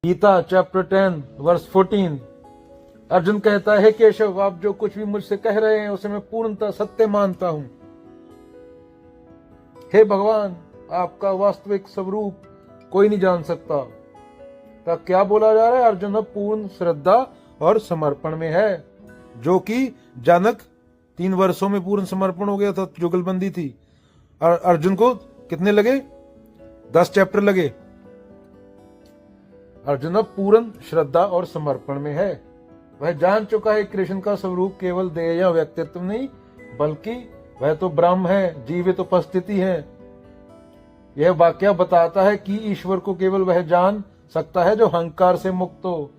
Gita chapter 10 verse 14। Arjun कहता है, केशव आप जो कुछ भी मुझसे कह रहे हैं उसे मैं पूर्णतः सत्य मानता हूं। हे भगवान, आपका वास्तविक स्वरूप कोई नहीं जान सकता। तब क्या बोला जा रहा है? अर्जुन अब पूर्ण श्रद्धा और समर्पण में है, जो कि जनक 3 वर्षों में पूर्ण समर्पण हो गया था, जुगलबंदी थी। और अर्जुन को कितने लगे? 10 चैप्टर लगे। अर्जुन अब पूर्ण श्रद्धा और समर्पण में है। वह जान चुका है कृष्ण का स्वरूप केवल देह या व्यक्तित्व नहीं, बल्कि वह तो ब्रह्म है, जीवित उपस्थिति है। यह वाक्य बताता है कि ईश्वर को केवल वह जान सकता है जो अहंकार से मुक्त हो।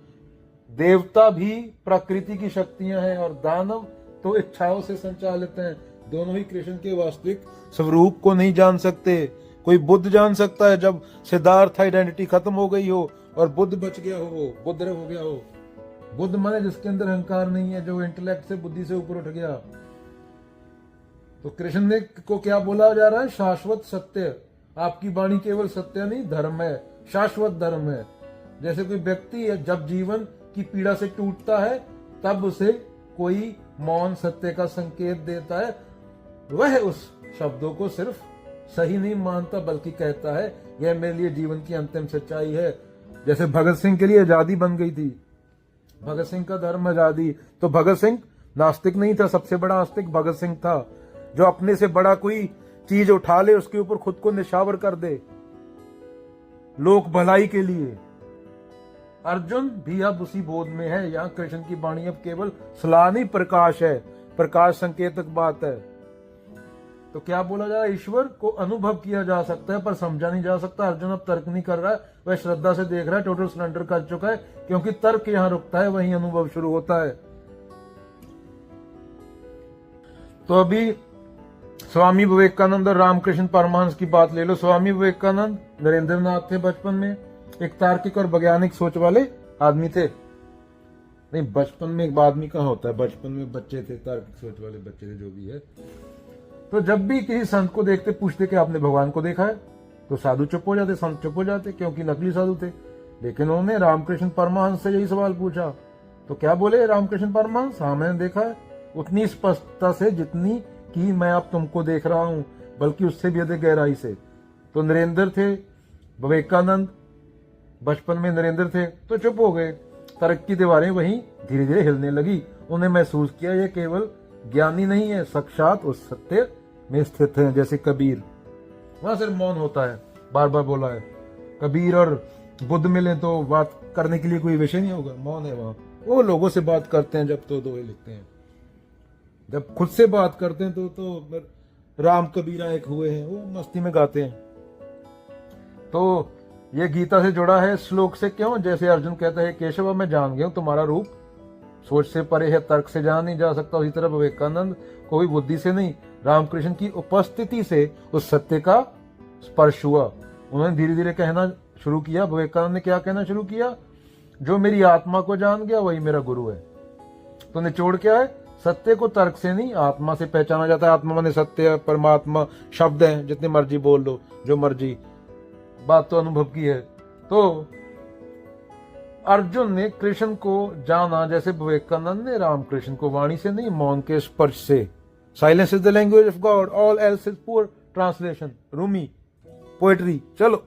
देवता भी प्रकृति की शक्तियां हैं और दानव तो इच्छाओं से संचालित हैं। दोनों ही कृष्ण के वास्तविक स्वरूप को नहीं जान सकते। कोई बुद्ध जान सकता है जब सिद्धार्थ आइडेंटिटी खत्म हो गई हो और बुद्ध बच गया हो, वो बुद्ध हो गया हो। बुद्ध माने जिसके अंदर अहंकार नहीं है, जो इंटेलेक्ट से, बुद्धि से ऊपर उठ गया। तो कृष्ण ने को क्या बोला जा रहा है? शाश्वत सत्य। आपकी वाणी केवल सत्य नहीं, धर्म है, शाश्वत धर्म है। जैसे कोई व्यक्ति है जब जीवन की पीड़ा से टूटता है तब उसे कोई मौन सत्य का संकेत देता है, वह उस शब्दों को सिर्फ सही नहीं मानता बल्कि कहता है यह मेरे लिए जीवन की अंतिम सच्चाई है। जैसे भगत सिंह के लिए आजादी बन गई थी, भगत सिंह का धर्म आजादी। तो भगत सिंह नास्तिक नहीं था, सबसे बड़ा आस्तिक भगत सिंह था, जो अपने से बड़ा कोई चीज उठा ले उसके ऊपर खुद को निशावर कर दे लोक भलाई के लिए। अर्जुन भी अब उसी बोध में है। यहाँ कृष्ण की वाणी अब केवल सलाह नहीं, प्रकाश है, प्रकाश संकेतक बात है। तो क्या बोला जा रहा है? ईश्वर को अनुभव किया जा सकता है पर समझा नहीं जा सकता। अर्जुन अब तर्क नहीं कर रहा है, वह श्रद्धा से देख रहा है, टोटल सरेंडर कर चुका है, क्योंकि तर्क यहाँ रुकता है, वहीं अनुभव शुरू होता है। तो अभी स्वामी विवेकानंद और रामकृष्ण परमहंस की बात ले लो। स्वामी विवेकानंद नरेंद्र नाथ थे बचपन में, एक तार्किक और वैज्ञानिक सोच वाले आदमी थे। नहीं, बचपन में एक आदमी कहाँ होता है, बचपन में बच्चे थे, तार्किक सोच वाले बच्चे थे, जो भी है। तो जब भी किसी संत को देखते पूछते कि आपने भगवान को देखा है, तो साधु चुप हो जाते, संत चुप हो जाते, क्योंकि नकली साधु थे। लेकिन उन्होंने रामकृष्ण परमहंस से यही सवाल पूछा, तो क्या बोले रामकृष्ण परमहंस? हाँ, मैंने देखा है, उतनी स्पष्टता से जितनी कि मैं अब तुमको देख रहा हूं, बल्कि उससे भी अधिक गहराई से। तो नरेंद्र थे, विवेकानंद बचपन में नरेंद्र थे, तो चुप हो गए। तर्क की दीवारें वहीं धीरे धीरे हिलने लगी। उन्हें महसूस किया ये केवल ज्ञानी नहीं है, साक्षात उस सत्य में स्थित है। जैसे कबीर, वहां सिर्फ मौन होता है, बार बार बोला है। कबीर और बुद्ध मिले तो बात करने के लिए कोई विषय नहीं होगा, मौन है वहां। वो लोगों से बात करते हैं जब तो दोहे लिखते हैं, जब खुद से बात करते हैं तो राम कबीरा एक हुए हैं, वो मस्ती में गाते हैं। तो ये गीता से जुड़ा है श्लोक से। क्यों? जैसे अर्जुन कहता है, केशव मैं जान गया हूं तुम्हारा रूप सोच से परे है, तर्क से जान नहीं जा सकता। उसी तरह विवेकानंद को भी बुद्धि से नहीं, रामकृष्ण की उपस्थिति से उस सत्य का स्पर्श हुआ। उन्होंने धीरे धीरे कहना शुरू किया। विवेकानंद ने क्या कहना शुरू किया? जो मेरी आत्मा को जान गया वही मेरा गुरु है। तो निचोड़ क्या है? सत्य को तर्क से नहीं, आत्मा से पहचाना जाता है। आत्मा माने सत्य, परमात्मा शब्द है, जितने मर्जी बोल लो, जो मर्जी, बात तो अनुभव की है। तो अर्जुन ने कृष्ण को जाना जैसे विवेकानंद ने रामकृष्ण को वाणी से नहीं, मौन के स्पर्श से। Silence is the language of God, all else is poor translation. Rumi poetry. चलो